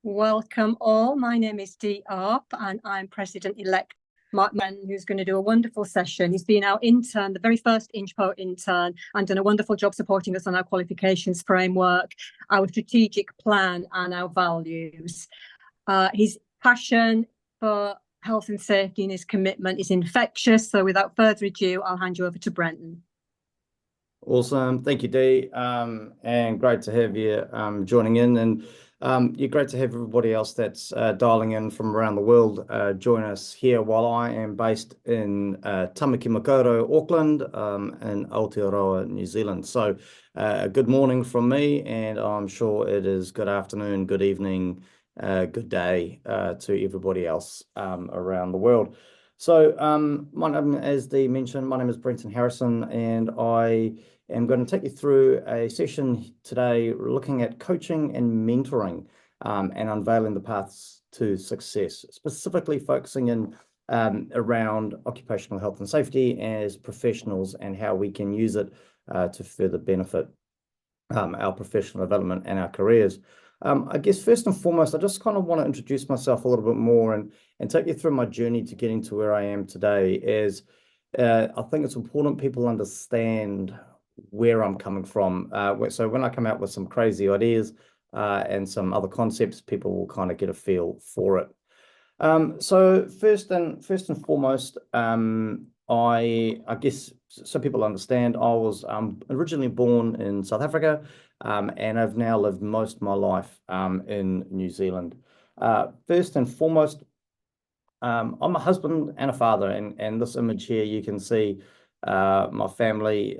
Welcome all. My name is Dec04 and I'm President-elect Mark Mann, who's going to do a wonderful session. He's been our intern, the very first InchPo intern, and done a wonderful job supporting us on our qualifications framework, our strategic plan and our values. His passion for health and safety and his commitment is infectious. So without further ado, I'll hand you over to Brenton. Awesome. Thank you, Dee. And great to have you joining in. And yeah, great to have everybody else that's dialing in from around the world join us here while I am based in Tamaki Makaurau, Auckland, and Aotearoa, New Zealand. So good morning from me, and I'm sure it is good afternoon, good evening, good day to everybody else around the world. So my name, as Dee mentioned, my name is Brenton Harrison, and I am going to take you through a session today looking at coaching and mentoring and unveiling the paths to success, specifically focusing in around occupational health and safety as professionals and how we can use it to further benefit our professional development and our careers. I guess first and foremost, I just kind of want to introduce myself a little bit more and take you through my journey to getting to where I am today. As I think it's important people understand where I'm coming from. So when I come out with some crazy ideas and some other concepts, people will kind of get a feel for it. So first and foremost, I guess so people understand, I was originally born in South Africa, and I've now lived most of my life in New Zealand. First and foremost, I'm a husband and a father, and this image here you can see my family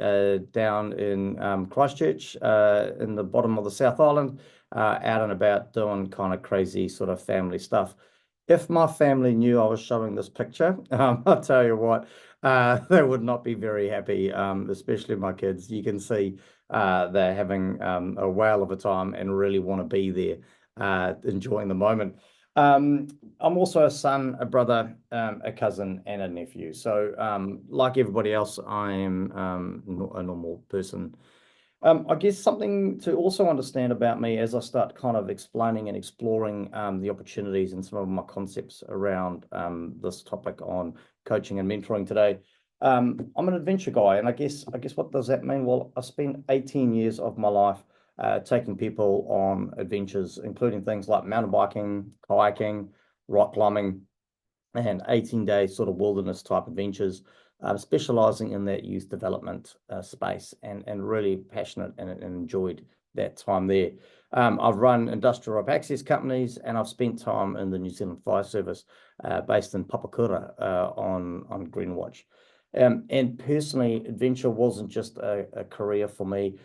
down in Christchurch in the bottom of the South Island, out and about doing kind of crazy sort of family stuff. If my family knew I was showing this picture, I'll tell you what, they would not be very happy, especially my kids. You can see they're having a whale of a time and really want to be there, enjoying the moment. I'm also a son, a brother, a cousin, and a nephew. So like everybody else, I am a normal person. I guess something to also understand about me as I start kind of explaining and exploring the opportunities and some of my concepts around this topic on coaching and mentoring today. I'm an adventure guy, and I guess what does that mean? Well, I spent 18 years of my life taking people on adventures, including things like mountain biking, kayaking, rock climbing, and 18-day sort of wilderness type adventures, specializing in that youth development space, and really passionate and enjoyed that time there. I've run industrial rope access companies, and I've spent time in the New Zealand Fire Service based in Papakura on Greenwatch. And personally, adventure wasn't just a career for me.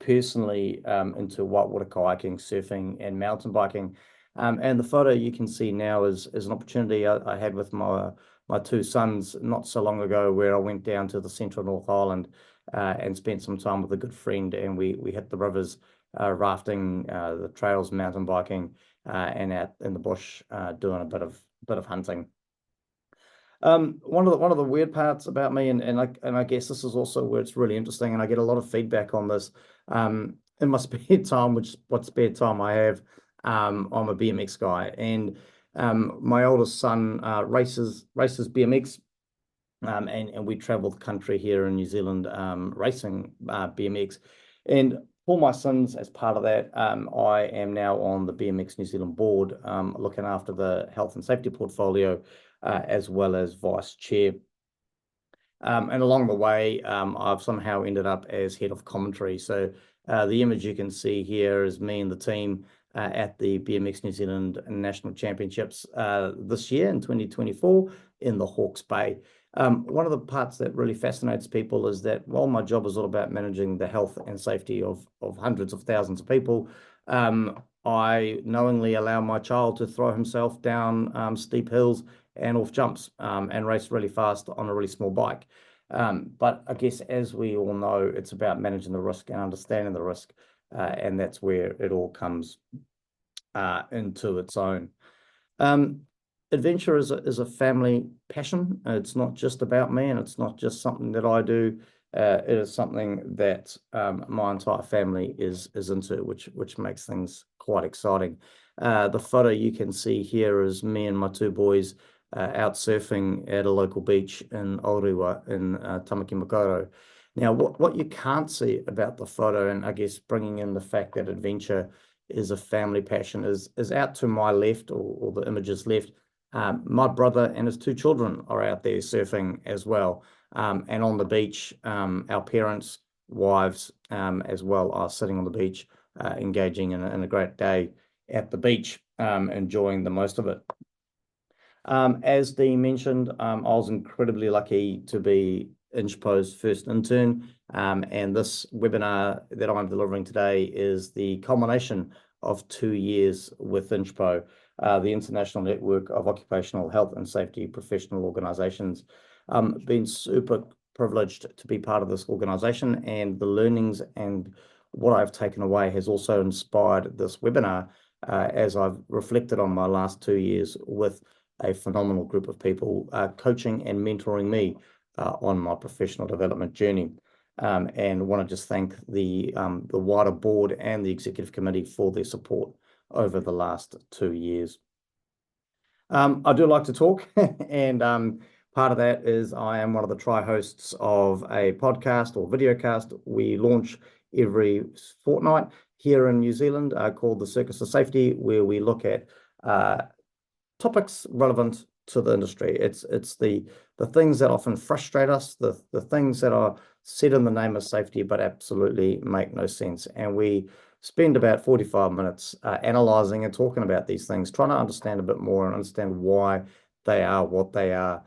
Personally, into whitewater kayaking, surfing, and mountain biking. And the photo you can see now is an opportunity I had with my two sons not so long ago, where I went down to the central North Island and spent some time with a good friend, and we hit the rivers, rafting, the trails, mountain biking, and out in the bush doing a bit of hunting. One of the weird parts about me, and I guess this is also where it's really interesting, and I get a lot of feedback on this. In my spare time, what spare time I have, I'm a BMX guy, and my oldest son races BMX, and we travel the country here in New Zealand racing BMX. And for my sons, as part of that, I am now on the BMX New Zealand board, looking after the health and safety portfolio, as well as vice chair. And along the way, I've somehow ended up as head of commentary. So the image you can see here is me and the team at the BMX New Zealand National Championships this year in 2024 in the Hawke's Bay. One of the parts that really fascinates people is that while my job is all about managing the health and safety of hundreds of thousands of people, I knowingly allow my child to throw himself down steep hills and off jumps and race really fast on a really small bike. But I guess, as we all know, it's about managing the risk and understanding the risk, and that's where it all comes into its own. Adventure is a family passion. It's not just about me, and it's not just something that I do. It is something that my entire family is into, which makes things quite exciting. The photo you can see here is me and my two boys out surfing at a local beach in Orewa in Tamaki Makaurau. Now, what you can't see about the photo, and I guess bringing in the fact that adventure is a family passion, is out to my left, or the images left. My brother and his two children are out there surfing as well. And on the beach, our parents, wives, as well, are sitting on the beach, engaging in a great day at the beach, enjoying the most of it. As Dee mentioned, I was incredibly lucky to be InchPo's first intern, and this webinar that I'm delivering today is the culmination of 2 years with InchPo, the International Network of Occupational Health and Safety Professional Organisations. Been super privileged to be part of this organisation, and the learnings and what I've taken away has also inspired this webinar as I've reflected on my last 2 years with a phenomenal group of people coaching and mentoring me on my professional development journey. And want to just thank the wider board and the executive committee for their support over the last 2 years. I do like to talk, and part of that is I am one of the tri-hosts of a podcast or videocast we launch every fortnight here in New Zealand called The Circus of Safety, where we look at topics relevant to the industry. It's the things that often frustrate us, the things that are said in the name of safety but absolutely make no sense. And we spend about 45 minutes analysing and talking about these things, trying to understand a bit more and understand why they are what they are.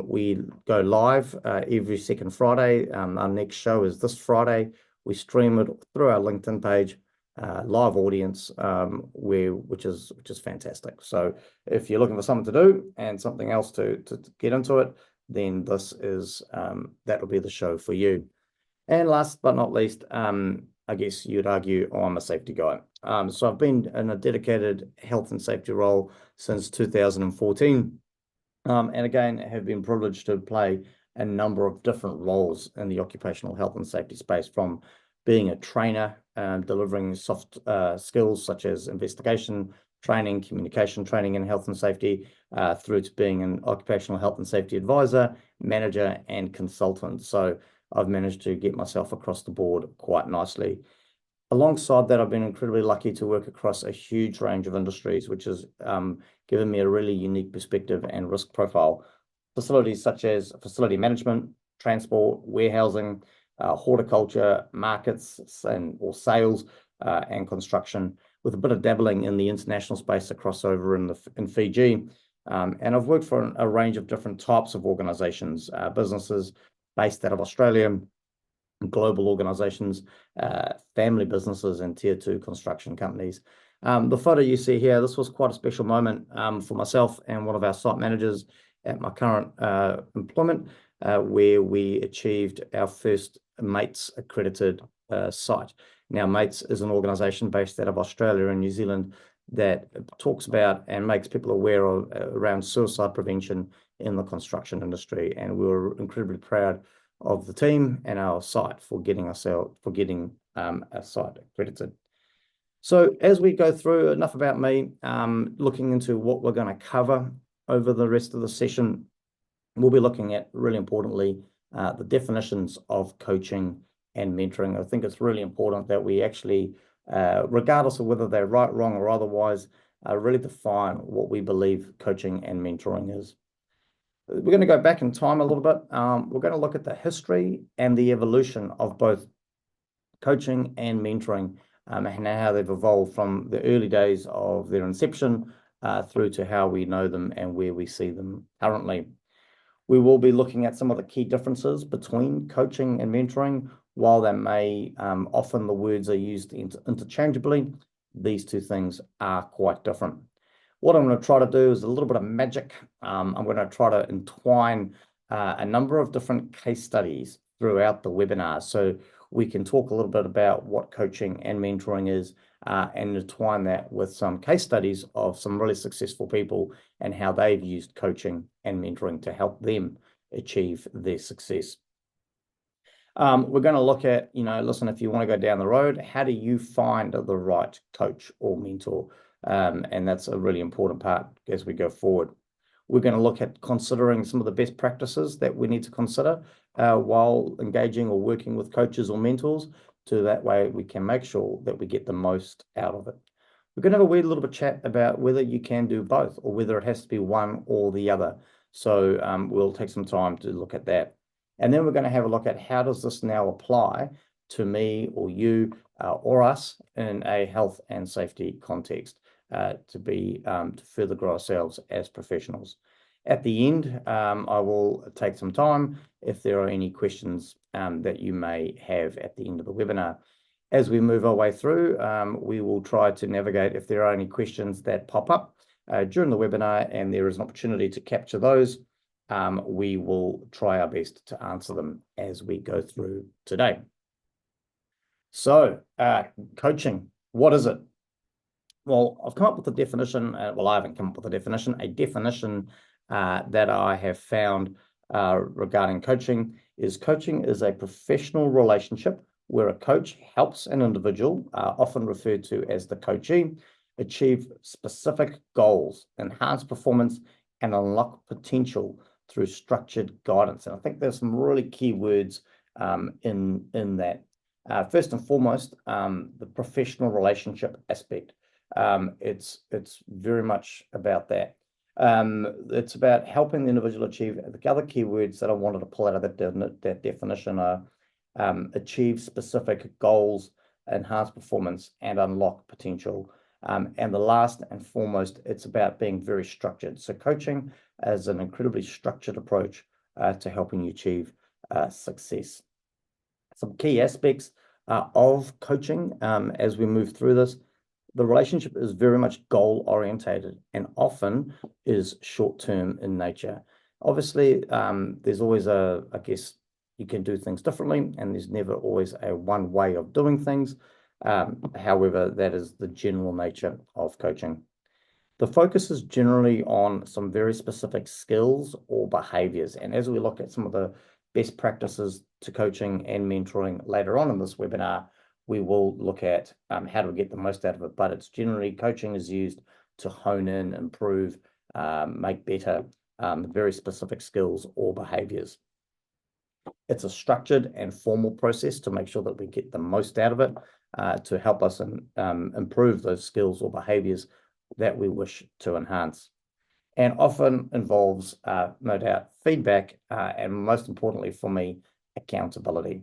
We go live every second Friday. Our next show is this Friday. We stream it through our LinkedIn page. Live audience, which is fantastic. So if you're looking for something to do and something else to get into it, then this is that'll be the show for you. And last but not least, I guess you'd argue I'm a safety guy. So I've been in a dedicated health and safety role since 2014, and again have been privileged to play a number of different roles in the occupational health and safety space, from being a trainer, delivering soft skills such as investigation training, communication training in health and safety, through to being an occupational health and safety advisor, manager, and consultant. So I've managed to get myself across the board quite nicely. Alongside that, I've been incredibly lucky to work across a huge range of industries, which has given me a really unique perspective and risk profile. Facilities such as facility management, transport, warehousing, horticulture, markets, or sales, and construction, with a bit of dabbling in the international space across over in Fiji. And I've worked for a range of different types of organisations, businesses based out of Australia, global organisations, family businesses, and tier 2 construction companies. The photo you see here, this was quite a special moment for myself and one of our site managers at my current employment, where we achieved our first MATES accredited site. Now, MATES is an organisation based out of Australia and New Zealand that talks about and makes people aware of around suicide prevention in the construction industry, and we were incredibly proud of the team and our site for getting our site accredited. So as we go through, enough about me, looking into what we're going to cover over the rest of the session, we'll be looking at, really importantly, the definitions of coaching and mentoring. I think it's really important that we actually, regardless of whether they're right, wrong, or otherwise, really define what we believe coaching and mentoring is. We're going to go back in time a little bit. We're going to look at the history and the evolution of both coaching and mentoring, and how they've evolved from the early days of their inception through to how we know them and where we see them currently. We will be looking at some of the key differences between coaching and mentoring. While they may, often the words are used interchangeably, these two things are quite different. What I'm going to try to do is a little bit of magic. I'm going to try to entwine a number of different case studies throughout the webinar, so we can talk a little bit about what coaching and mentoring is, and entwine that with some case studies of some really successful people and how they've used coaching and mentoring to help them achieve their success. We're going to look at, listen, if you want to go down the road, how do you find the right coach or mentor? And that's a really important part as we go forward. We're going to look at considering some of the best practices that we need to consider while engaging or working with coaches or mentors, so that way we can make sure that we get the most out of it. We're going to have a wee little bit chat about whether you can do both or whether it has to be one or the other. So we'll take some time to look at that. And then we're going to have a look at how does this now apply to me or you or us in a health and safety context to further grow ourselves as professionals. At the end, I will take some time if there are any questions that you may have at the end of the webinar. As we move our way through, we will try to navigate if there are any questions that pop up during the webinar and there is an opportunity to capture those. We will try our best to answer them as we go through today. So, coaching, what is it? Well, I've come up with a definition. Well, I haven't come up with a definition that I have found regarding coaching is a professional relationship where a coach helps an individual, often referred to as the coachee, achieve specific goals, enhance performance, and unlock potential through structured guidance. And I think there's some really key words in that. First and foremost, the professional relationship aspect. It's very much about that. It's about helping the individual achieve the other keywords that I wanted to pull out of that definition are achieve specific goals, enhance performance, and unlock potential. And the last and foremost, it's about being very structured. So coaching is an incredibly structured approach to helping you achieve success. Some key aspects of coaching as we move through this. The relationship is very much goal-orientated and often is short-term in nature. Obviously, there's always I guess, you can do things differently, and there's never always a one way of doing things. However, that is the general nature of coaching. The focus is generally on some very specific skills or behaviors. And as we look at some of the best practices to coaching and mentoring later on in this webinar, we will look at how do we get the most out of it. But it's generally coaching is used to hone in, improve, make better very specific skills or behaviors. It's a structured and formal process to make sure that we get the most out of it to help us improve those skills or behaviors that we wish to enhance. And often involves, no doubt, feedback and most importantly for me, accountability.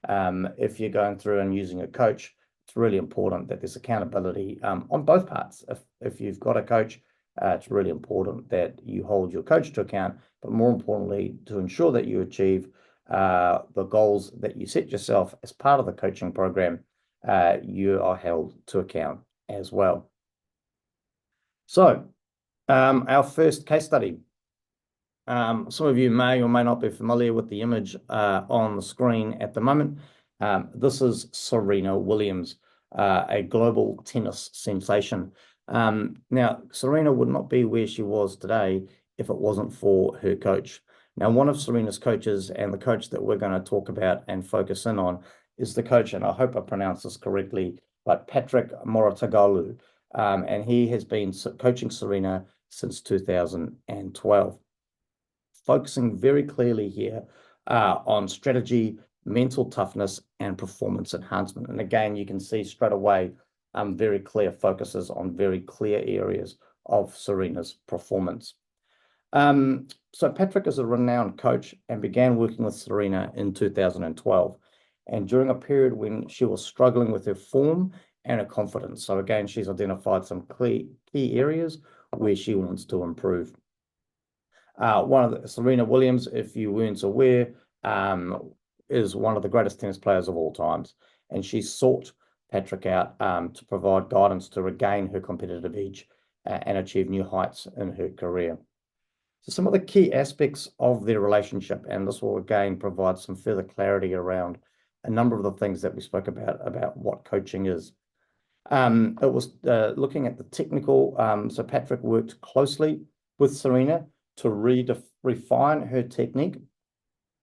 If you're going through and using a coach, it's really important that there's accountability on both parts. If you've got a coach, it's really important that you hold your coach to account, but more importantly, to ensure that you achieve the goals that you set yourself as part of the coaching program, you are held to account as well. So, our first case study. Some of you may or may not be familiar with the image on the screen at the moment. This is Serena Williams, a global tennis sensation. Now, Serena would not be where she was today if it wasn't for her coach. Now, one of Serena's coaches and the coach that we're going to talk about and focus in on is the coach, and I hope I pronounce this correctly, but Patrick Moratoglu. And he has been coaching Serena since 2012. Focusing very clearly here on strategy, mental toughness, and performance enhancement. And again, you can see straight away very clear focuses on very clear areas of Serena's performance. So Patrick is a renowned coach and began working with Serena in 2012. And during a period when she was struggling with her form and her confidence. So again, she's identified some key areas where she wants to improve. Serena Williams, if you weren't aware, is one of the greatest tennis players of all times. And she sought Patrick out to provide guidance to regain her competitive edge and achieve new heights in her career. So some of the key aspects of their relationship, and this will again provide some further clarity around a number of the things that we spoke about what coaching is. It was looking at the technical, so Patrick worked closely with Serena to refine her technique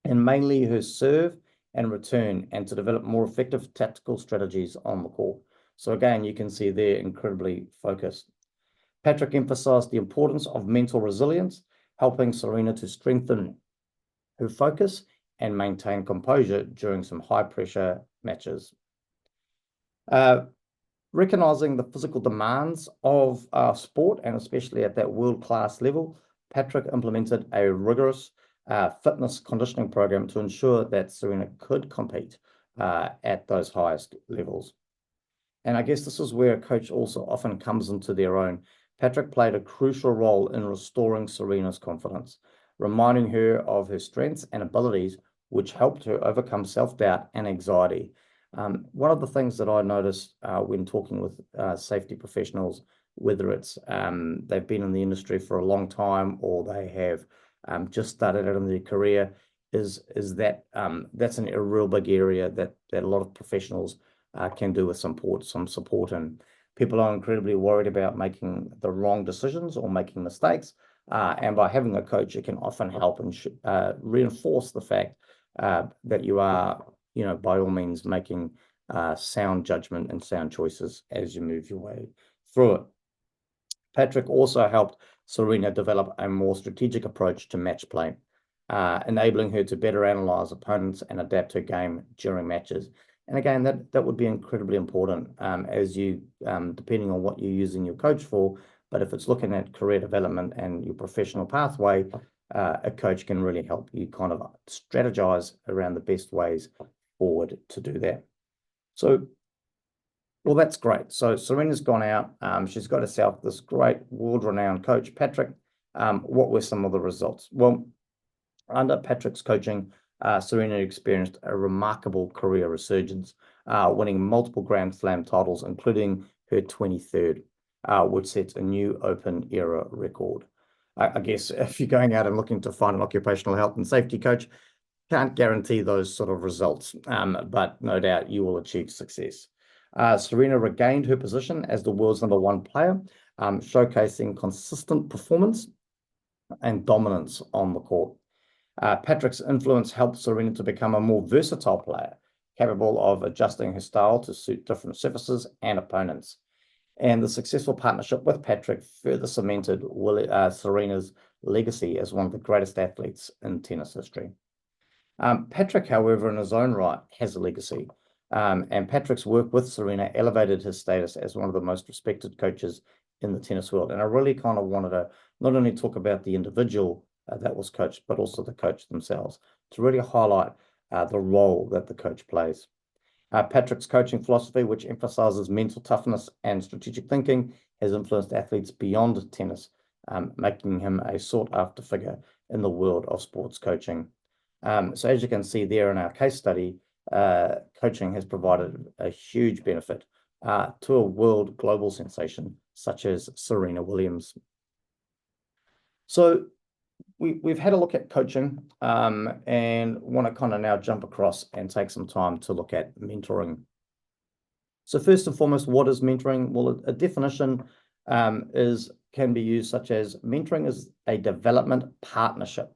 and mainly her serve and return, and to develop more effective tactical strategies on the court. So again, you can see they're incredibly focused. Patrick emphasized the importance of mental resilience, helping Serena to strengthen her focus and maintain composure during some high-pressure matches. Recognizing the physical demands of sport, and especially at that world-class level, Patrick implemented a rigorous fitness conditioning program to ensure that Serena could compete at those highest levels. And I guess this is where a coach also often comes into their own. Patrick played a crucial role in restoring Serena's confidence, reminding her of her strengths and abilities, which helped her overcome self-doubt and anxiety. One of the things that I noticed when talking with safety professionals, whether it's they've been in the industry for a long time or they have just started out in their career, is that that's a real big area that a lot of professionals can do with some support. And people are incredibly worried about making the wrong decisions or making mistakes. And by having a coach, it can often help and reinforce the fact that you are, by all means, making sound judgment and sound choices as you move your way through it. Patrick also helped Serena develop a more strategic approach to match play, enabling her to better analyze opponents and adapt her game during matches. And again, that would be incredibly important as you, depending on what you're using your coach for, but if it's looking at career development and your professional pathway, a coach can really help you kind of strategize around the best ways forward to do that. So, well, that's great. So Serena's gone out. She's got herself this great world-renowned coach, Patrick. What were some of the results? Well, under Patrick's coaching, Serena experienced a remarkable career resurgence, winning multiple Grand Slam titles, including her 23rd, which sets a new Open era record. I guess if you're going out and looking to find an occupational health and safety coach, can't guarantee those sort of results, but no doubt you will achieve success. Serena regained her position as the world's #1 player, showcasing consistent performance and dominance on the court. Patrick's influence helped Serena to become a more versatile player, capable of adjusting her style to suit different surfaces and opponents. And the successful partnership with Patrick further cemented Serena's legacy as one of the greatest athletes in tennis history. Patrick, however, in his own right, has a legacy. And Patrick's work with Serena elevated his status as one of the most respected coaches in the tennis world. And I really kind of wanted to not only talk about the individual that was coached, but also the coach themselves, to really highlight the role that the coach plays. Patrick's coaching philosophy, which emphasizes mental toughness and strategic thinking, has influenced athletes beyond tennis, making him a sought-after figure in the world of sports coaching. So as you can see there in our case study, coaching has provided a huge benefit to a world global sensation such as Serena Williams. So we've had a look at coaching and want to kind of now jump across and take some time to look at mentoring. So first and foremost, what is mentoring? Well, a definition can be used such as mentoring is a development partnership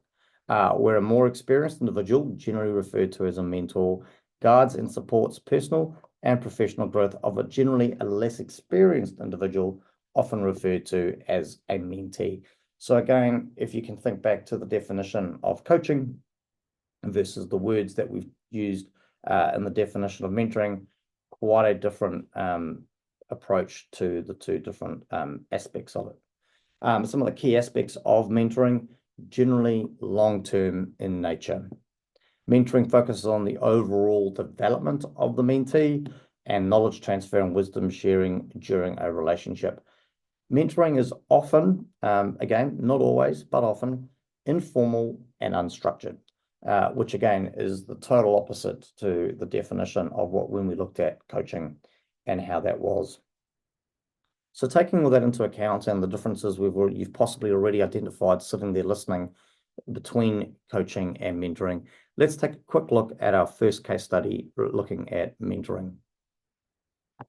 where a more experienced individual, generally referred to as a mentor, guides and supports personal and professional growth of a generally a less experienced individual, often referred to as a mentee. So again, if you can think back to the definition of coaching versus the words that we've used in the definition of mentoring, quite a different approach to the two different aspects of it. Some of the key aspects of mentoring, generally long-term in nature. Mentoring focuses on the overall development of the mentee and knowledge transfer and wisdom sharing during a relationship. Mentoring is often, again, not always, but often informal and unstructured, which again is the total opposite to the definition of when we looked at coaching and how that was. So taking all that into account and the differences you've possibly already identified sitting there listening between coaching and mentoring, let's take a quick look at our first case study looking at mentoring.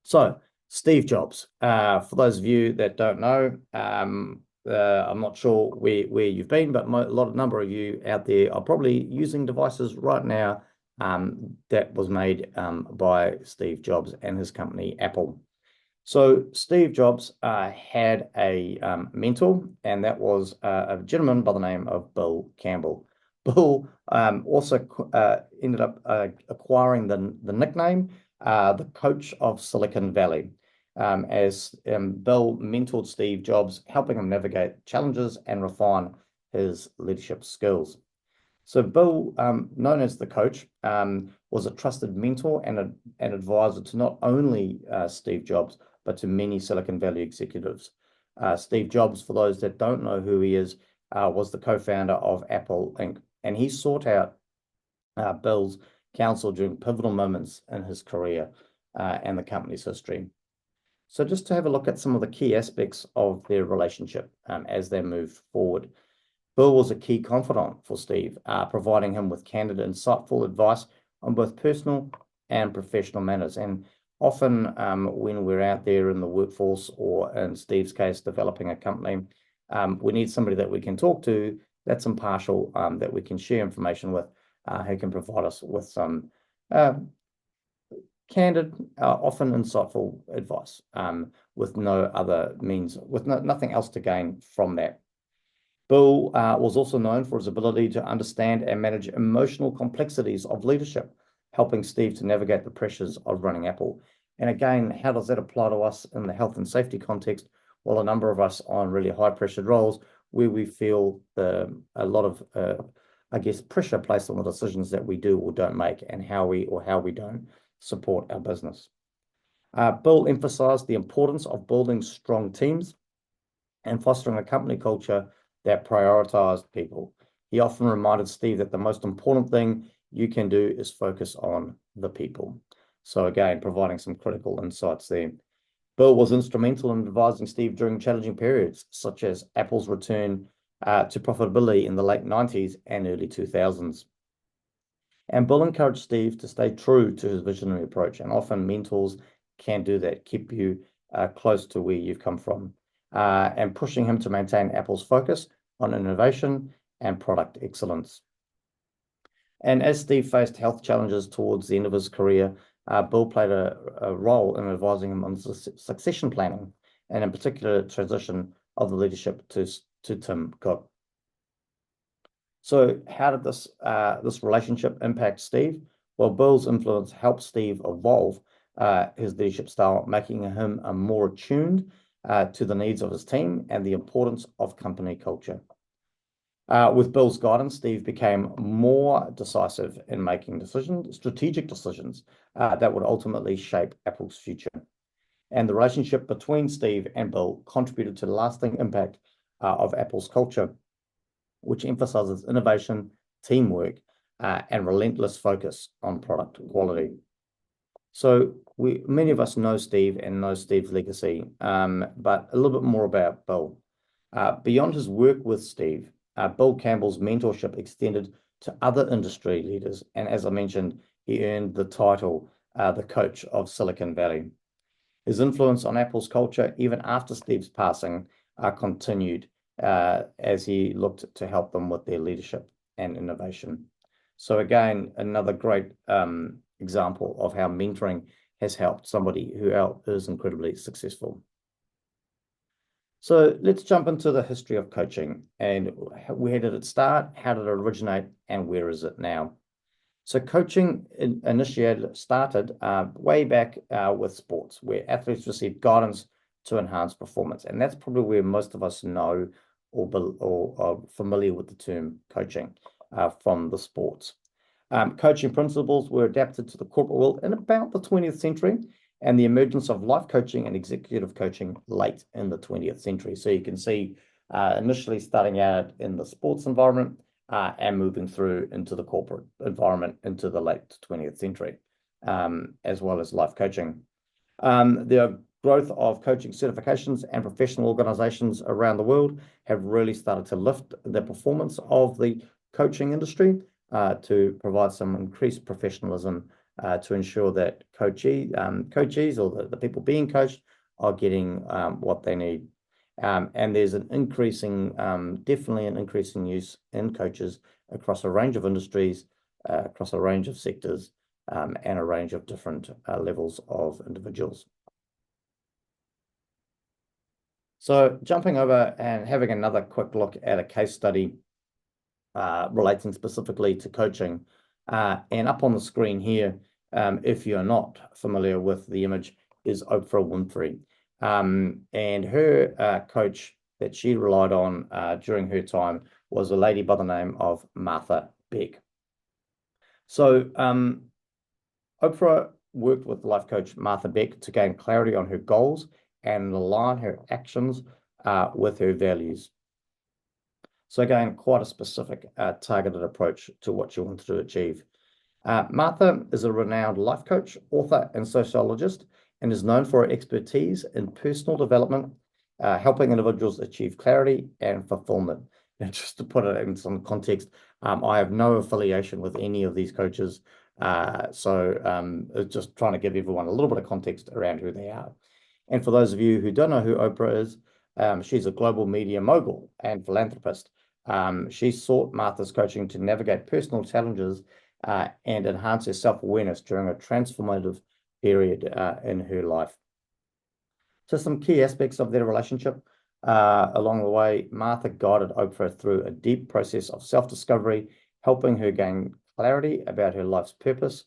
So Steve Jobs, for those of you that don't know, I'm not sure where you've been, but a number of you out there are probably using devices right now that was made by Steve Jobs and his company, Apple. So Steve Jobs had a mentor, and that was a gentleman by the name of Bill Campbell. Bill also ended up acquiring the nickname the coach of Silicon Valley, as Bill mentored Steve Jobs, helping him navigate challenges and refine his leadership skills. So Bill, known as the coach, was a trusted mentor and an advisor to not only Steve Jobs, but to many Silicon Valley executives. Steve Jobs, for those that don't know who he is, was the co-founder of Apple Inc. And he sought out Bill's counsel during pivotal moments in his career and the company's history. So just to have a look at some of the key aspects of their relationship as they move forward. Bill was a key confidant for Steve, providing him with candid, insightful advice on both personal and professional matters. And often when we're out there in the workforce, or in Steve's case, developing a company, we need somebody that we can talk to that's impartial, that we can share information with, who can provide us with some candid, often insightful advice, with no other means, with nothing else to gain from that. Bill was also known for his ability to understand and manage emotional complexities of leadership, helping Steve to navigate the pressures of running Apple. And again, how does that apply to us in the health and safety context? Well, a number of us on really high pressured roles where we feel a lot of, I guess, pressure placed on the decisions that we do or don't make, and how we don't support our business. Bill emphasized the importance of building strong teams and fostering a company culture that prioritized people. He often reminded Steve that the most important thing you can do is focus on the people. So again, providing some critical insights there. Bill was instrumental in advising Steve during challenging periods, such as Apple's return to profitability in the late 90s and early 2000s. And Bill encouraged Steve to stay true to his visionary approach, and often mentors can do that, keep you close to where you've come from. And pushing him to maintain Apple's focus on innovation and product excellence. And as Steve faced health challenges towards the end of his career, Bill played a role in advising him on succession planning, and in particular, transition of the leadership to Tim Cook. So how did this relationship impact Steve? Well, Bill's influence helped Steve evolve his leadership style, making him more attuned to the needs of his team and the importance of company culture. With Bill's guidance, Steve became more decisive in making strategic decisions that would ultimately shape Apple's future. And the relationship between Steve and Bill contributed to the lasting impact of Apple's culture, which emphasizes innovation, teamwork, and relentless focus on product quality. So many of us know Steve and know Steve's legacy, but a little bit more about Bill. Beyond his work with Steve, Bill Campbell's mentorship extended to other industry leaders, and as I mentioned, he earned the title the coach of Silicon Valley. His influence on Apple's culture, even after Steve's passing, continued as he looked to help them with their leadership and innovation. So again, another great example of how mentoring has helped somebody who is incredibly successful. So let's jump into the history of coaching, and where did it start, how did it originate, and where is it now? So coaching started way back with sports, where athletes received guidance to enhance performance. And that's probably where most of us know or are familiar with the term coaching from the sports. Coaching principles were adapted to the corporate world in about the 20th century, and the emergence of life coaching and executive coaching late in the 20th century. So you can see initially starting out in the sports environment and moving through into the corporate environment into the late 20th century, as well as life coaching. The growth of coaching certifications and professional organizations around the world have really started to lift the performance of the coaching industry to provide some increased professionalism to ensure that coachees or the people being coached are getting what they need. And there's an increasing, definitely an increasing use in coaches across a range of industries, across a range of sectors, and a range of different levels of individuals. So jumping over and having another quick look at a case study relating specifically to coaching. And up on the screen here, if you're not familiar with the image, is Oprah Winfrey. And her coach that she relied on during her time was a lady by the name of Martha Beck. So Oprah worked with life coach Martha Beck to gain clarity on her goals and align her actions with her values. So again, quite a specific targeted approach to what you want to achieve. Martha is a renowned life coach, author, and sociologist, and is known for her expertise in personal development, helping individuals achieve clarity and fulfillment. And just to put it in some context, I have no affiliation with any of these coaches. So just trying to give everyone a little bit of context around who they are. And for those of you who don't know who Oprah is, she's a global media mogul and philanthropist. She sought Martha's coaching to navigate personal challenges and enhance her self-awareness during a transformative period in her life. So some key aspects of their relationship. Along the way, Martha guided Oprah through a deep process of self-discovery, helping her gain clarity about her life's purpose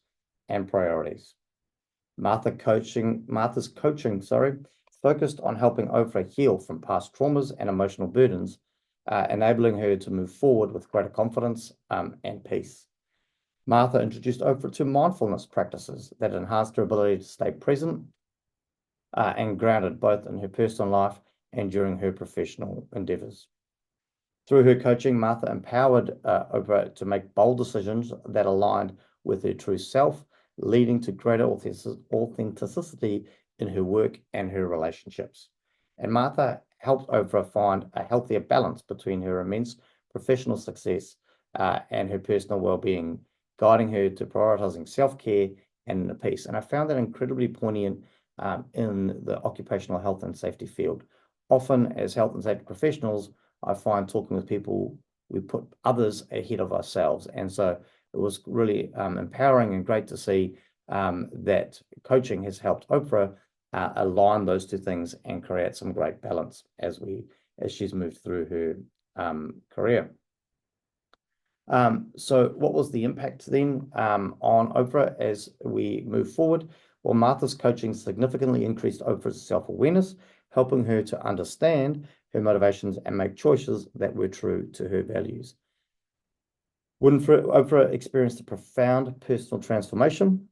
and priorities. Martha's coaching, focused on helping Oprah heal from past traumas and emotional burdens, enabling her to move forward with greater confidence and peace. Martha introduced Oprah to mindfulness practices that enhanced her ability to stay present and grounded both in her personal life and during her professional endeavors. Through her coaching, Martha empowered Oprah to make bold decisions that aligned with her true self, leading to greater authenticity in her work and her relationships. And Martha helped Oprah find a healthier balance between her immense professional success and her personal well-being, guiding her to prioritizing self-care and inner peace. And I found that incredibly poignant in the occupational health and safety field. Often as health and safety professionals, I find talking with people, we put others ahead of ourselves. And so it was really empowering and great to see that coaching has helped Oprah align those two things and create some great balance as she's moved through her career. So what was the impact then on Oprah as we move forward? Well, Martha's coaching significantly increased Oprah's self-awareness, helping her to understand her motivations and make choices that were true to her values. Oprah experienced a profound personal transformation,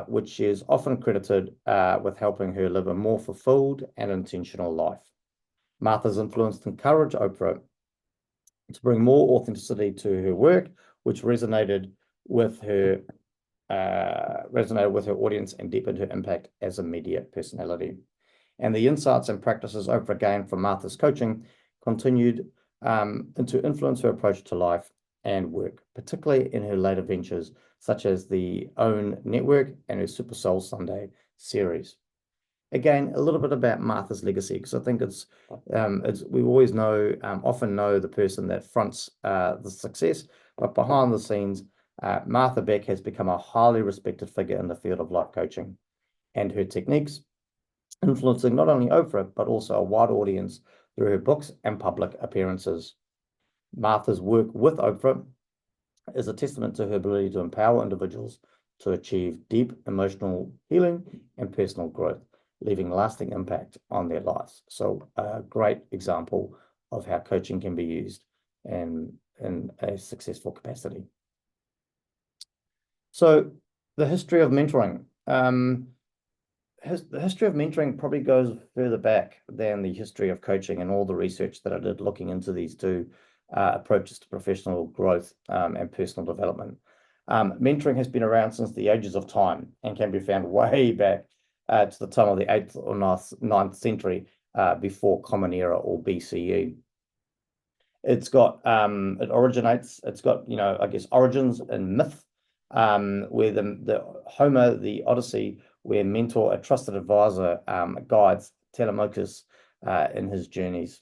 which is often credited with helping her live a more fulfilled and intentional life. Martha's influence encouraged Oprah to bring more authenticity to her work, which resonated with her audience and deepened her impact as a media personality. And the insights and practices Oprah gained from Martha's coaching continued to influence her approach to life and work, particularly in her later ventures, such as the OWN Network and her Super Soul Sunday series. Again, a little bit about Martha's legacy, because I think we always often know the person that fronts the success, but behind the scenes, Martha Beck has become a highly respected figure in the field of life coaching, and her techniques influencing not only Oprah, but also a wide audience through her books and public appearances. Martha's work with Oprah is a testament to her ability to empower individuals to achieve deep emotional healing and personal growth, leaving lasting impact on their lives. So a great example of how coaching can be used in a successful capacity. So the history of mentoring. The history of mentoring probably goes further back than the history of coaching and all the research that I did looking into these two approaches to professional growth and personal development. Mentoring has been around since the ages of time and can be found way back to the time of the 8th or 9th century before Common Era or BCE. It's got I guess, origins in myth, where the Homer, the Odyssey, where mentor, a trusted advisor, guides Telemachus in his journeys.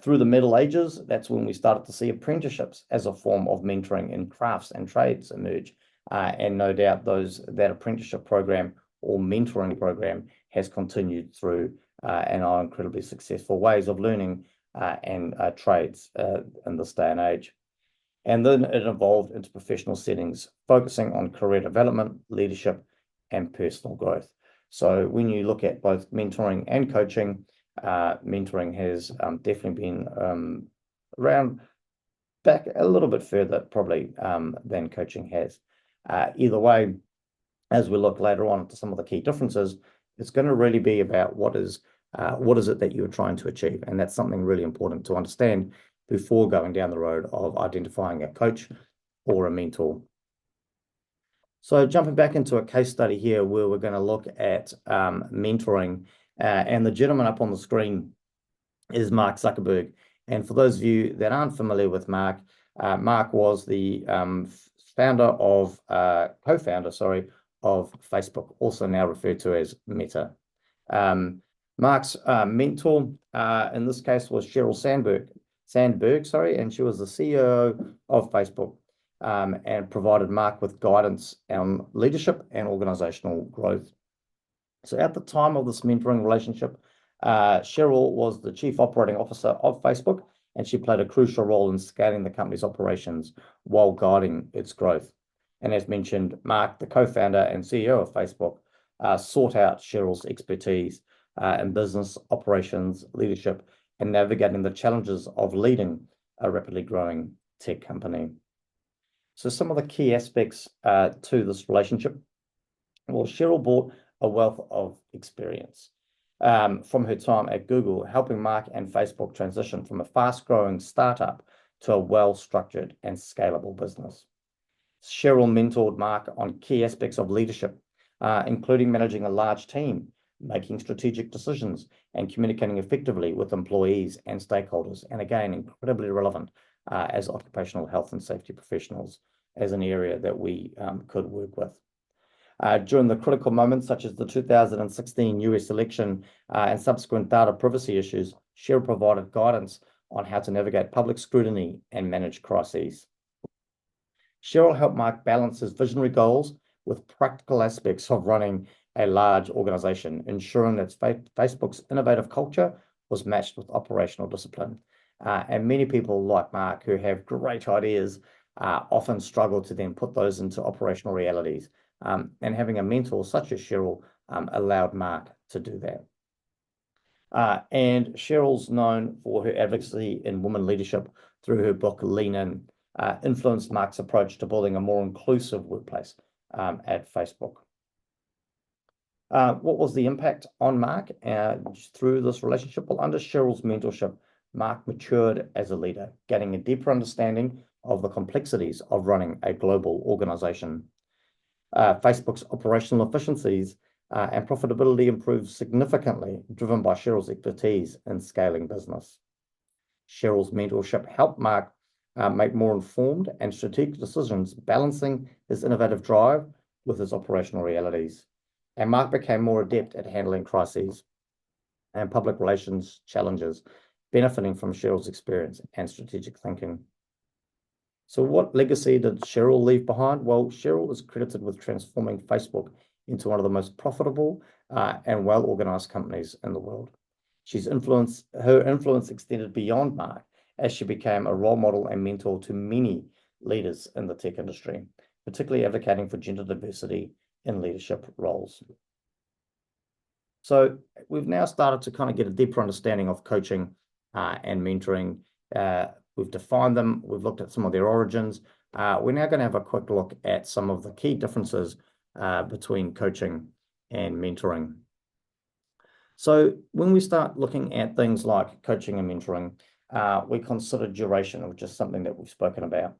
Through the Middle Ages, that's when we started to see apprenticeships as a form of mentoring in crafts and trades emerge. And no doubt that apprenticeship program or mentoring program has continued through and are incredibly successful ways of learning and trades in this day and age. And then it evolved into professional settings, focusing on career development, leadership, and personal growth. So when you look at both mentoring and coaching, mentoring has definitely been around back a little bit further, probably, than coaching has. Either way, as we look later on to some of the key differences, it's going to really be about what is it that you're trying to achieve, and that's something really important to understand before going down the road of identifying a coach or a mentor. So jumping back into a case study here where we're going to look at mentoring, and the gentleman up on the screen is Mark Zuckerberg. And for those of you that aren't familiar with Mark, Mark was the co-founder, sorry, of Facebook, also now referred to as Meta. Mark's mentor in this case was Sheryl Sandberg, and she was the CEO of Facebook, and provided Mark with guidance on leadership and organizational growth. So at the time of this mentoring relationship, Sheryl was the chief operating officer of Facebook, and she played a crucial role in scaling the company's operations while guiding its growth. And as mentioned, Mark, the co-founder and CEO of Facebook, sought out Sheryl's expertise in business operations, leadership, and navigating the challenges of leading a rapidly growing tech company. So some of the key aspects to this relationship. Well, Sheryl brought a wealth of experience from her time at Google, helping Mark and Facebook transition from a fast-growing startup to a well-structured and scalable business. Sheryl mentored Mark on key aspects of leadership, including managing a large team, making strategic decisions, and communicating effectively with employees and stakeholders. And again, incredibly relevant as occupational health and safety professionals, as an area that we could work with. During the critical moments, such as the 2016 US election and subsequent data privacy issues, Sheryl provided guidance on how to navigate public scrutiny and manage crises. Sheryl helped Mark balance his visionary goals with practical aspects of running a large organization, ensuring that Facebook's innovative culture was matched with operational discipline. And many people like Mark, who have great ideas, often struggle to then put those into operational realities. And having a mentor such as Sheryl allowed Mark to do that. And Sheryl's known for her advocacy in women leadership through her book, Lean In, influenced Mark's approach to building a more inclusive workplace at Facebook. What was the impact on Mark through this relationship? Well, under Sheryl's mentorship, Mark matured as a leader, gaining a deeper understanding of the complexities of running a global organization. Facebook's operational efficiencies and profitability improved significantly, driven by Sheryl's expertise in scaling business. Sheryl's mentorship helped Mark make more informed and strategic decisions, balancing his innovative drive with his operational realities. And Mark became more adept at handling crises and public relations challenges, benefiting from Sheryl's experience and strategic thinking. So what legacy did Sheryl leave behind? Well, Sheryl is credited with transforming Facebook into one of the most profitable and well-organized companies in the world. Her influence extended beyond Mark as she became a role model and mentor to many leaders in the tech industry, particularly advocating for gender diversity in leadership roles. So we've now started to kind of get a deeper understanding of coaching and mentoring. We've defined them. We've looked at some of their origins. We're now going to have a quick look at some of the key differences between coaching and mentoring. So when we start looking at things like coaching and mentoring, we consider duration, which is something that we've spoken about.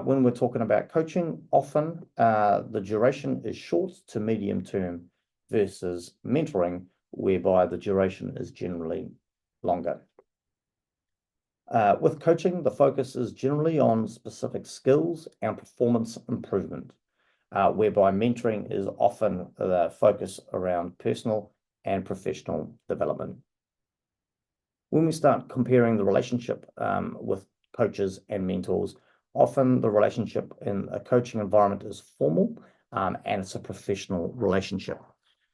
When we're talking about coaching, often the duration is short to medium term versus mentoring, whereby the duration is generally longer. With coaching, the focus is generally on specific skills and performance improvement, whereby mentoring is often the focus around personal and professional development. When we start comparing the relationship with coaches and mentors, often the relationship in a coaching environment is formal and it's a professional relationship.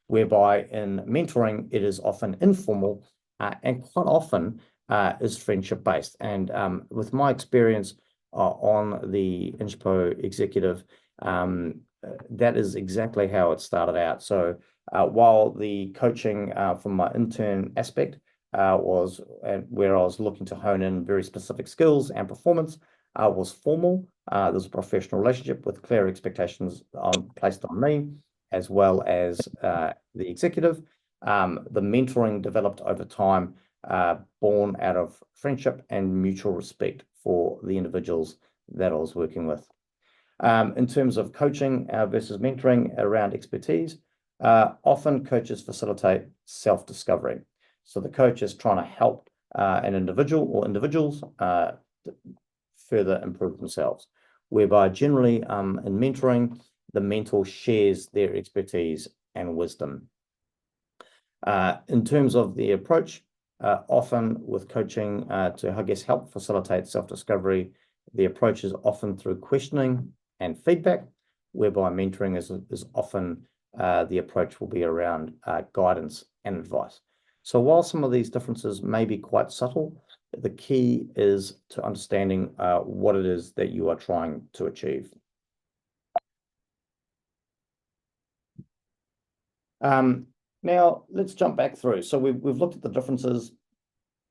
whereby in mentoring, it is often informal and quite often is friendship-based. And with my experience on the INSPO executive, that is exactly how it started out. So while the coaching from my intern aspect was where I was looking to hone in very specific skills and performance, was formal. There's a professional relationship with clear expectations placed on me, as well as the executive. The mentoring developed over time, born out of friendship and mutual respect for the individuals that I was working with. In terms of coaching versus mentoring around expertise, often coaches facilitate self-discovery. So the coach is trying to help an individual or individuals further improve themselves, whereby generally in mentoring, the mentor shares their expertise and wisdom. In terms of the approach, often with coaching to, I guess, help facilitate self-discovery, the approach is often through questioning and feedback, whereby mentoring is often the approach will be around guidance and advice. So while some of these differences may be quite subtle, the key is to understanding what it is that you are trying to achieve. Now, let's jump back through. So we've looked at the differences.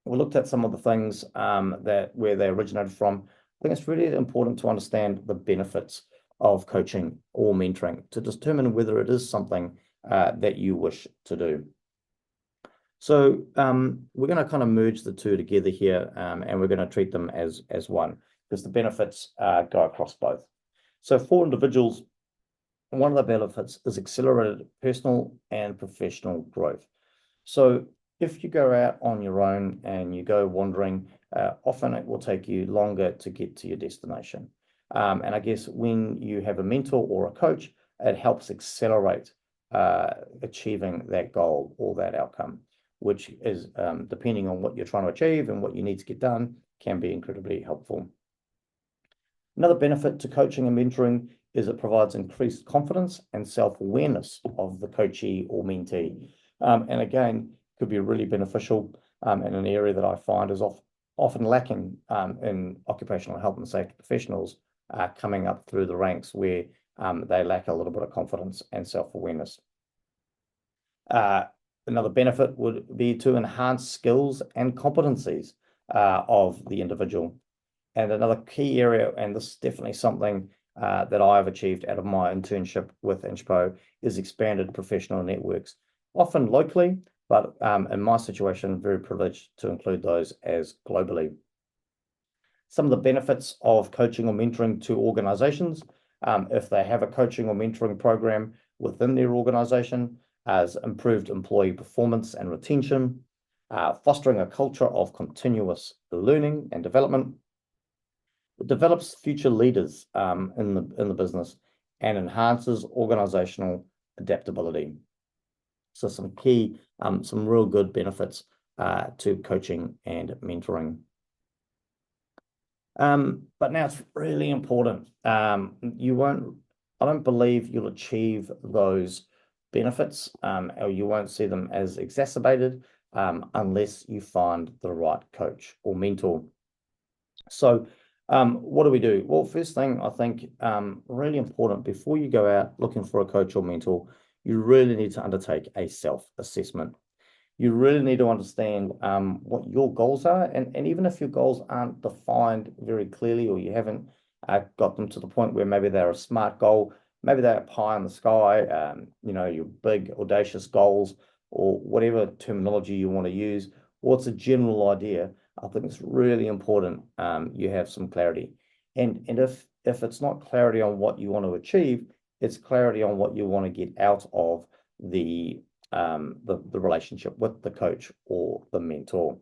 We looked at some of the things where they originated from. I think it's really important to understand the benefits of coaching or mentoring to determine whether it is something that you wish to do. So we're going to kind of merge the two together here, and we're going to treat them as one, because the benefits go across both. So for individuals, one of the benefits is accelerated personal and professional growth. So if you go out on your own and you go wandering, often it will take you longer to get to your destination. And I guess when you have a mentor or a coach, it helps accelerate achieving that goal or that outcome, which is, depending on what you're trying to achieve and what you need to get done, can be incredibly helpful. Another benefit to coaching and mentoring is it provides increased confidence and self-awareness of the coachee or mentee. And again, could be really beneficial in an area that I find is often lacking in occupational health and safety professionals coming up through the ranks, where they lack a little bit of confidence and self-awareness. Another benefit would be to enhance skills and competencies of the individual. And another key area, and this is definitely something that I've achieved out of my internship with INSPO, is expanded professional networks, often locally, but in my situation, very privileged to include those as globally. Some of the benefits of coaching or mentoring to organizations, if they have a coaching or mentoring program within their organization, as improved employee performance and retention, fostering a culture of continuous learning and development. It develops future leaders in the business and enhances organizational adaptability. So some key, some real good benefits to coaching and mentoring. But now it's really important. I don't believe you'll achieve those benefits, or you won't see them as exacerbated unless you find the right coach or mentor. So what do we do? Well, first thing, I think really important, before you go out looking for a coach or mentor, you really need to undertake a self-assessment. You really need to understand what your goals are. And even if your goals aren't defined very clearly, or you haven't got them to the point where maybe they're a SMART goal, maybe they're pie in the sky, your big audacious goals, or whatever terminology you want to use, or it's a general idea, I think it's really important you have some clarity. And if it's not clarity on what you want to achieve, it's clarity on what you want to get out of the relationship with the coach or the mentor.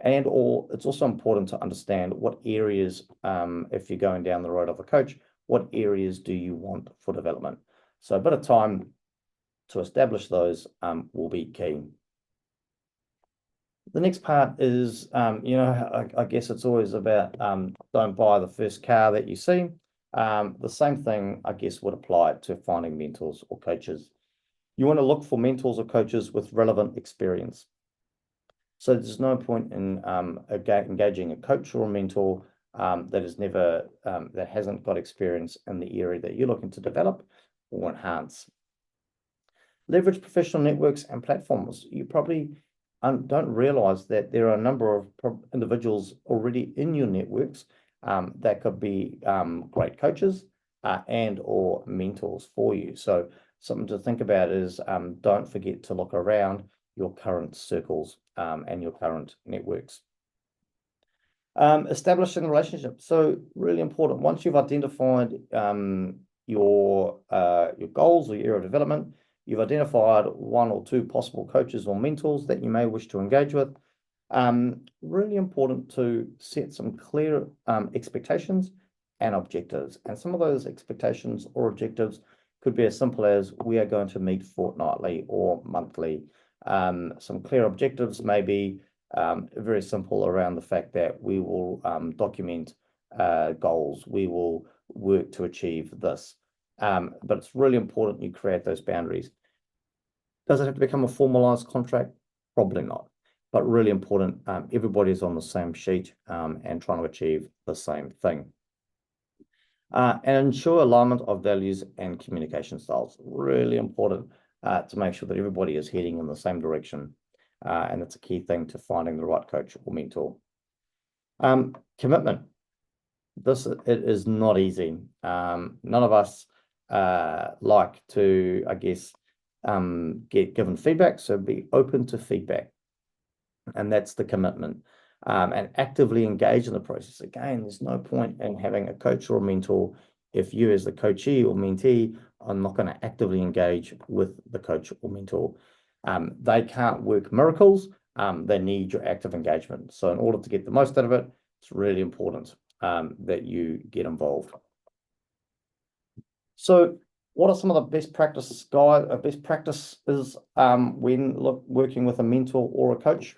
Or it's also important to understand what areas, if you're going down the road of a coach, what areas do you want for development? So a bit of time to establish those will be key. The next part is, I guess it's always about don't buy the first car that you see. The same thing, I guess, would apply to finding mentors or coaches. You want to look for mentors or coaches with relevant experience. So there's no point in engaging a coach or a mentor that hasn't got experience in the area that you're looking to develop or enhance. Leverage professional networks and platforms. You probably don't realize that there are a number of individuals already in your networks that could be great coaches and or mentors for you. So something to think about is don't forget to look around your current circles and your current networks. Establishing a relationship. So really important. Once you've identified your goals or your area of development, you've identified one or two possible coaches or mentors that you may wish to engage with. Really important to set some clear expectations and objectives. And some of those expectations or objectives could be as simple as we are going to meet fortnightly or monthly. Some clear objectives may be very simple around the fact that we will document goals. We will work to achieve this. But it's really important you create those boundaries. Does it have to become a formalized contract? Probably not. But really important, everybody's on the same sheet and trying to achieve the same thing. And ensure alignment of values and communication styles. Really important to make sure that everybody is heading in the same direction. And it's a key thing to finding the right coach or mentor. Commitment. It is not easy. None of us like to, I guess, get given feedback. So be open to feedback. And that's the commitment. And actively engage in the process. Again, there's no point in having a coach or a mentor if you as the coachee or mentee are not going to actively engage with the coach or mentor. They can't work miracles. They need your active engagement. So in order to get the most out of it, it's really important that you get involved. So what are some of the best practices, guys? Best practices when working with a mentor or a coach?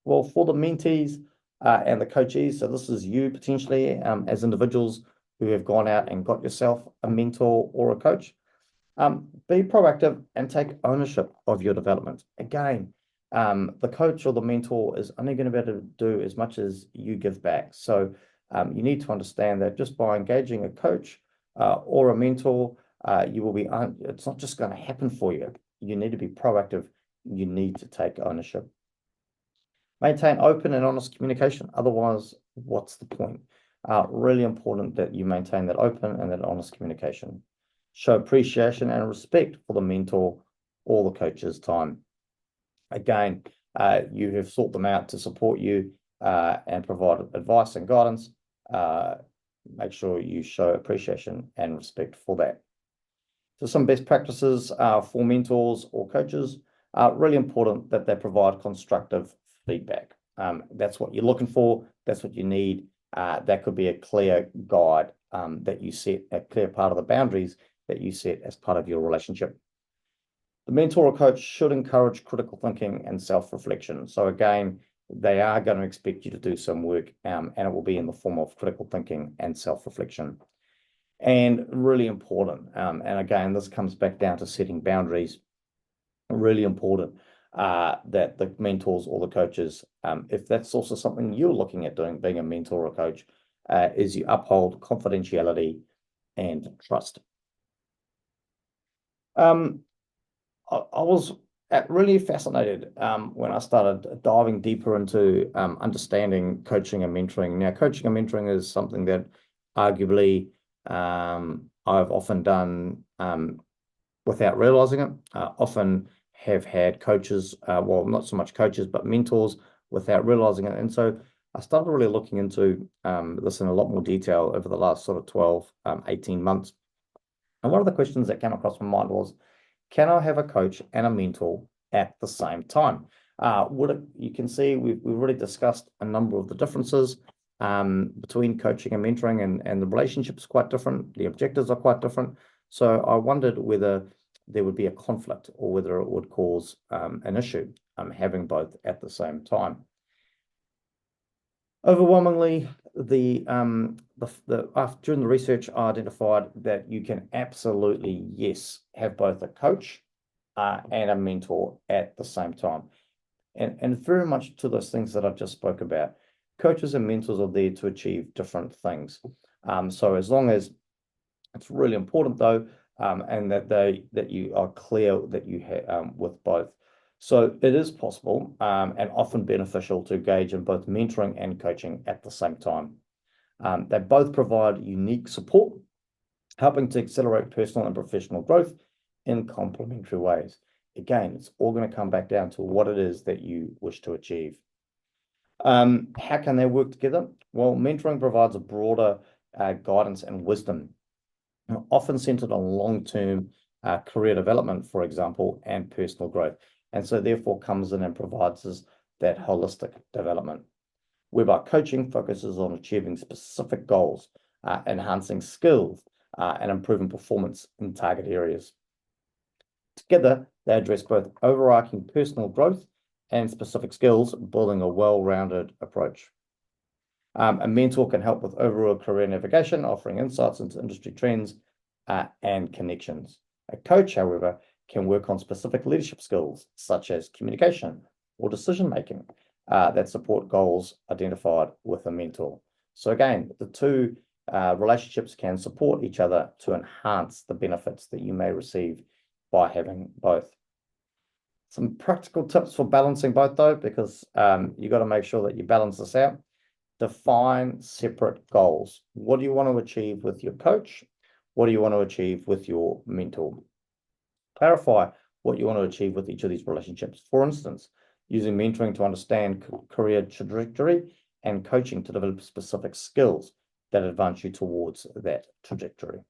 Well, for the mentees and the coachees, so this is you potentially as individuals who have gone out and got yourself a mentor or a coach. Be proactive and take ownership of your development. Again, the coach or the mentor is only going to be able to do as much as you give back. So you need to understand that just by engaging a coach or a mentor, you will be. It's not just going to happen for you. You need to be proactive. You need to take ownership. Maintain open and honest communication. Otherwise, what's the point? Really important that you maintain that open and that honest communication. Show appreciation and respect for the mentor or the coach's time. Again, you have sought them out to support you and provide advice and guidance. Make sure you show appreciation and respect for that. So some best practices for mentors or coaches are really important that they provide constructive feedback. That's what you're looking for. That's what you need. That could be a clear guide that you set, a clear part of the boundaries that you set as part of your relationship. The mentor or coach should encourage critical thinking and self-reflection. So again, they are going to expect you to do some work and it will be in the form of critical thinking and self-reflection. And really important, and again, this comes back down to setting boundaries. Really important that the mentors or the coaches, if that's also something you're looking at doing, being a mentor or a coach, is you uphold confidentiality and trust. I was really fascinated when I started diving deeper into understanding coaching and mentoring. Now, coaching and mentoring is something that arguably I've often done without realizing it. Often have had coaches, well, not so much coaches, but mentors without realizing it. And so I started really looking into this in a lot more detail over the last sort of 12, 18 months. And one of the questions that came across my mind was, can I have a coach and a mentor at the same time? You can see we've really discussed a number of the differences between coaching and mentoring, and the relationship is quite different. The objectives are quite different. So I wondered whether there would be a conflict or whether it would cause an issue having both at the same time. Overwhelmingly, during the research, I identified that you can absolutely, yes, have both a coach and a mentor at the same time. And very much to those things that I've just spoke about. Coaches and mentors are there to achieve different things. So as long as it's really important though, and that you are clear that you have with both. So it is possible and often beneficial to engage in both mentoring and coaching at the same time. They both provide unique support, helping to accelerate personal and professional growth in complementary ways. Again, it's all going to come back down to what it is that you wish to achieve. How can they work together? Well, mentoring provides a broader guidance and wisdom, often centered on long-term career development, for example, and personal growth. And so therefore comes in and provides us that holistic development, whereby coaching focuses on achieving specific goals, enhancing skills, and improving performance in target areas. Together, they address both overarching personal growth and specific skills, building a well-rounded approach. A mentor can help with overall career navigation, offering insights into industry trends and connections. A coach, however, can work on specific leadership skills, such as communication or decision-making, that support goals identified with a mentor. So again, the two relationships can support each other to enhance the benefits that you may receive by having both. Some practical tips for balancing both though, because you've got to make sure that you balance this out. Define separate goals. What do you want to achieve with your coach? What do you want to achieve with your mentor? Clarify what you want to achieve with each of these relationships. For instance, using mentoring to understand career trajectory and coaching to develop specific skills that advance you towards that trajectory.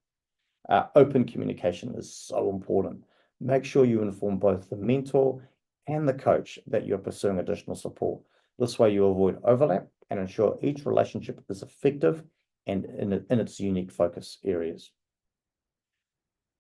Open communication is so important. Make sure you inform both the mentor and the coach that you're pursuing additional support. This way you avoid overlap and ensure each relationship is effective and in its unique focus areas.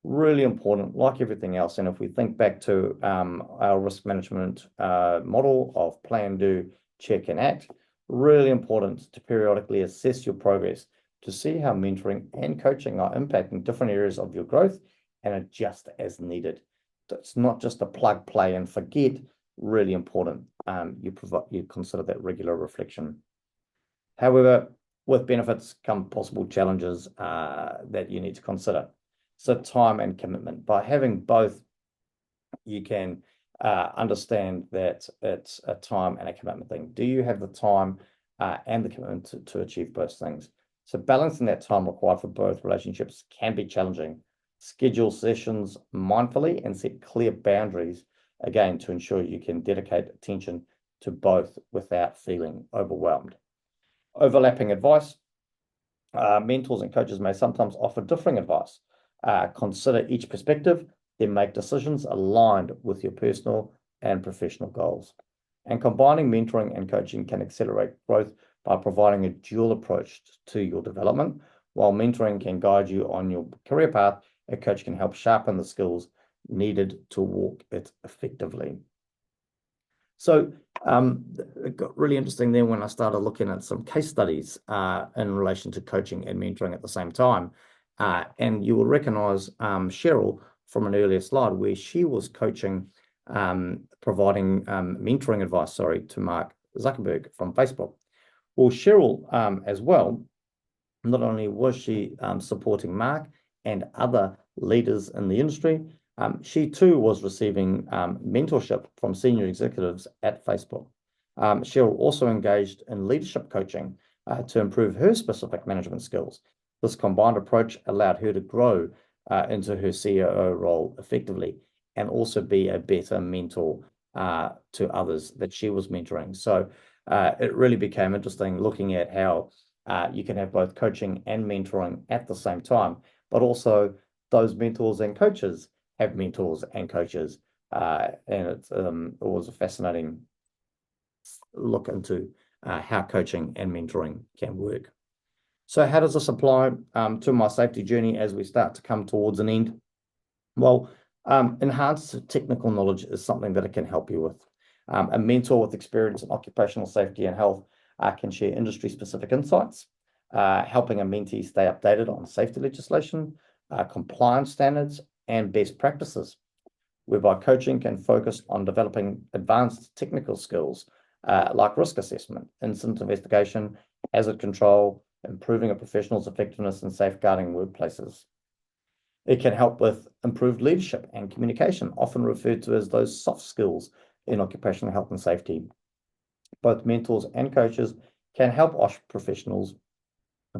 Really important, like everything else. And if we think back to our risk management model of plan, do, check, and act, really important to periodically assess your progress to see how mentoring and coaching are impacting different areas of your growth and adjust as needed. It's not just a plug, play, and forget. Really important. You consider that regular reflection. However, with benefits come possible challenges that you need to consider. So time and commitment. By having both, you can understand that it's a time and a commitment thing. Do you have the time and the commitment to achieve both things? So balancing that time required for both relationships can be challenging. Schedule sessions mindfully and set clear boundaries, again, to ensure you can dedicate attention to both without feeling overwhelmed. Overlapping advice. Mentors and coaches may sometimes offer differing advice. Consider each perspective, then make decisions aligned with your personal and professional goals. And combining mentoring and coaching can accelerate growth by providing a dual approach to your development. While mentoring can guide you on your career path, a coach can help sharpen the skills needed to walk it effectively. So it got really interesting then when I started looking at some case studies in relation to coaching and mentoring at the same time. And you will recognize Cheryl from an earlier slide where she was coaching, providing mentoring advice, to Mark Zuckerberg from Facebook. Well, Cheryl as well, not only was she supporting Mark and other leaders in the industry, she too was receiving mentorship from senior executives at Facebook. Cheryl also engaged in leadership coaching to improve her specific management skills. This combined approach allowed her to grow into her COO role effectively and also be a better mentor to others that she was mentoring. So it really became interesting looking at how you can have both coaching and mentoring at the same time, but also those mentors and coaches have mentors and coaches. And it was a fascinating look into how coaching and mentoring can work. So how does this apply to my safety journey as we start to come towards an end? Well, enhanced technical knowledge is something that it can help you with. A mentor with experience in occupational safety and health can share industry-specific insights, helping a mentee stay updated on safety legislation, compliance standards, and best practices. whereby coaching can focus on developing advanced technical skills like risk assessment, incident investigation, hazard control, improving a professional's effectiveness in safeguarding workplaces. It can help with improved leadership and communication, often referred to as those soft skills in occupational health and safety. Both mentors and coaches can help OSH professionals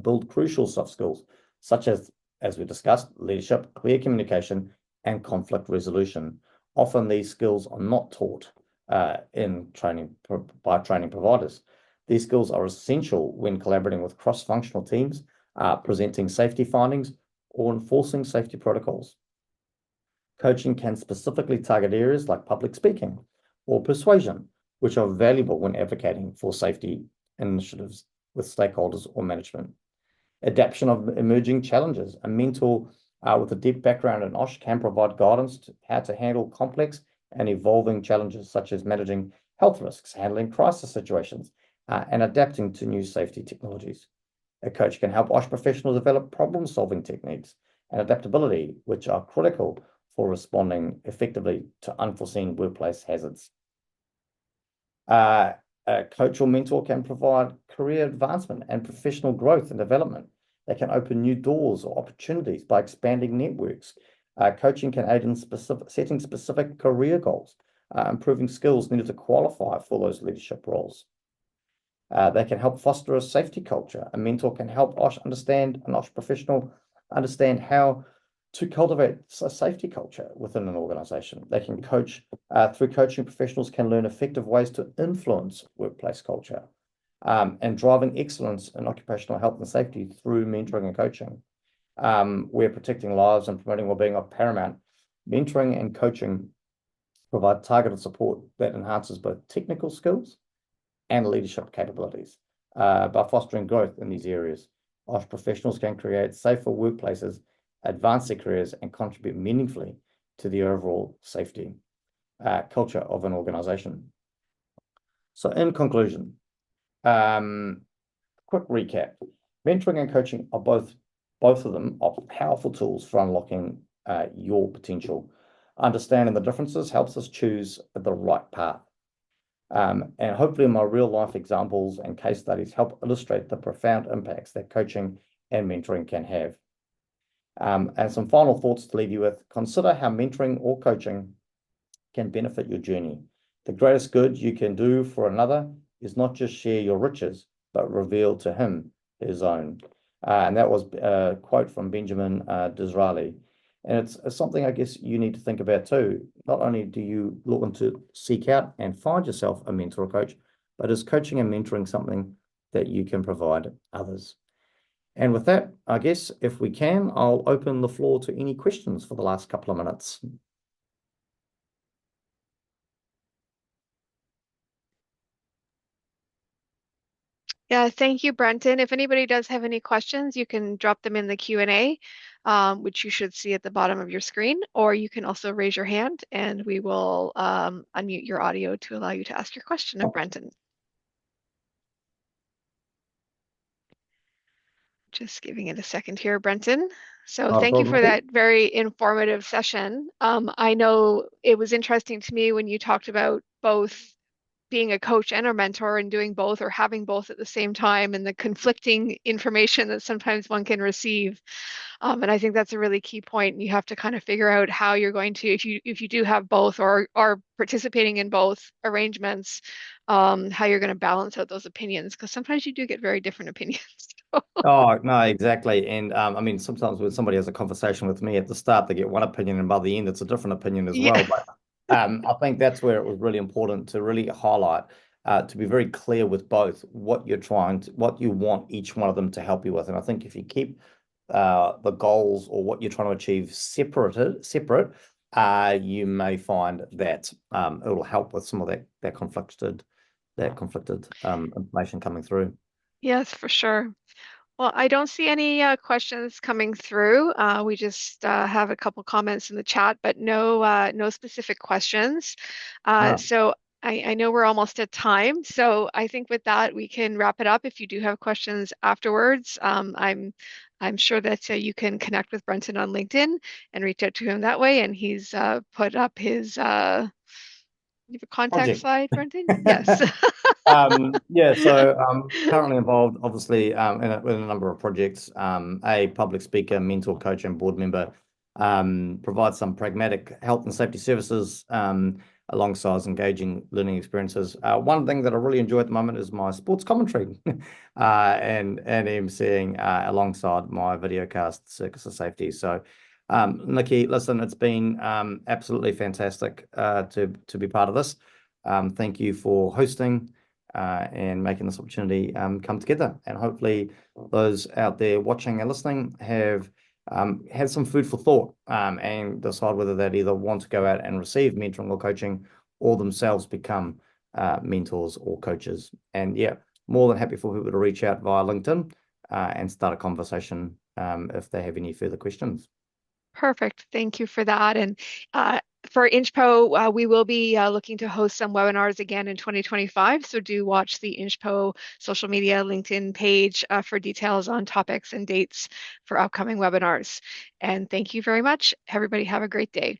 build crucial soft skills, such as we discussed, leadership, clear communication, and conflict resolution. Often these skills are not taught in training by training providers. These skills are essential when collaborating with cross-functional teams, presenting safety findings, or enforcing safety protocols. Coaching can specifically target areas like public speaking or persuasion, which are valuable when advocating for safety initiatives with stakeholders or management. Adaptation of emerging challenges. A mentor with a deep background in OSH can provide guidance to how to handle complex and evolving challenges, such as managing health risks, handling crisis situations, and adapting to new safety technologies. A coach can help OSH professionals develop problem-solving techniques and adaptability, which are critical for responding effectively to unforeseen workplace hazards. A coach or mentor can provide career advancement and professional growth and development. They can open new doors or opportunities by expanding networks. Coaching can aid in setting specific career goals, improving skills needed to qualify for those leadership roles. They can help foster a safety culture. A mentor can help an OSH professional understand how to cultivate a safety culture within an organization. They can coach, through coaching, professionals can learn effective ways to influence workplace culture, and driving excellence in occupational health and safety through mentoring and coaching. Where protecting lives and promoting well-being are paramount, mentoring and coaching provide targeted support that enhances both technical skills and leadership capabilities. By fostering growth in these areas, OSH professionals can create safer workplaces, advance their careers, and contribute meaningfully to the overall safety culture of an organization. So in conclusion, quick recap. Mentoring and coaching are both of them are powerful tools for unlocking your potential. Understanding the differences helps us choose the right path. And hopefully my real life examples and case studies help illustrate the profound impacts that coaching and mentoring can have. And some final thoughts to leave you with. Consider how mentoring or coaching can benefit your journey. The greatest good you can do for another is not just share your riches, but reveal to him his own. And that was a quote from Benjamin Disraeli. And it's something I guess you need to think about too. Not only do you want to seek out and find yourself a mentor or coach, but is coaching and mentoring something that you can provide others? And with that, I guess if we can, I'll open the floor to any questions for the last couple of minutes. Yeah, thank you, Brenton. If anybody does have any questions, you can drop them in the Q&A, which you should see at the bottom of your screen, or you can also raise your hand and we will unmute your audio to allow you to ask your question of Brenton. Just giving it a second here, Brenton. So thank you for that very informative session. I know it was interesting to me when you talked about both being a coach and a mentor and doing both or having both at the same time and the conflicting information that sometimes one can receive. And I think that's a really key point. And you have to kind of figure out how you're going to, if you do have both or are participating in both arrangements, how you're going to balance out those opinions, because sometimes you do get very different opinions. Oh, no, exactly. And I mean, sometimes when somebody has a conversation with me at the start, they get one opinion, and by the end, it's a different opinion as well. But I think that's where it was really important to really highlight, to be very clear with both what what you want each one of them to help you with. And I think if you keep the goals or what you're trying to achieve separate, you may find that it will help with some of that conflicted information coming through. Yes, for sure. Well, I don't see any questions coming through. We just have a couple comments in the chat, but no specific questions. So I know we're almost at time. So I think with that, we can wrap it up. If you do have questions afterwards, I'm I'm sure that you can connect with Brenton on LinkedIn and reach out to him that way. And he's put up his you have a contact Project. slide, Brenton? Yes. Yeah, so I'm currently involved, obviously, in a number of projects. A public speaker, mentor, coach, and board member. Provide some pragmatic health and safety services alongside engaging learning experiences. One thing that I really enjoy at the moment is my sports commentary and emceeing alongside my video cast, Circus of Safety. So, Nikki, listen, it's been absolutely fantastic to be part of this. Thank you for hosting and making this opportunity come together. And hopefully those out there watching and listening have had some food for thought and decide whether they'd either want to go out and receive mentoring or coaching or themselves become mentors or coaches. And yeah, more than happy for people to reach out via LinkedIn and start a conversation if they have any further questions. Perfect. Thank you for that. And for InchPo, we will be looking to host some webinars again in 2025. So do watch the InchPo social media LinkedIn page for details on topics and dates for upcoming webinars. And thank you very much. Everybody have a great day.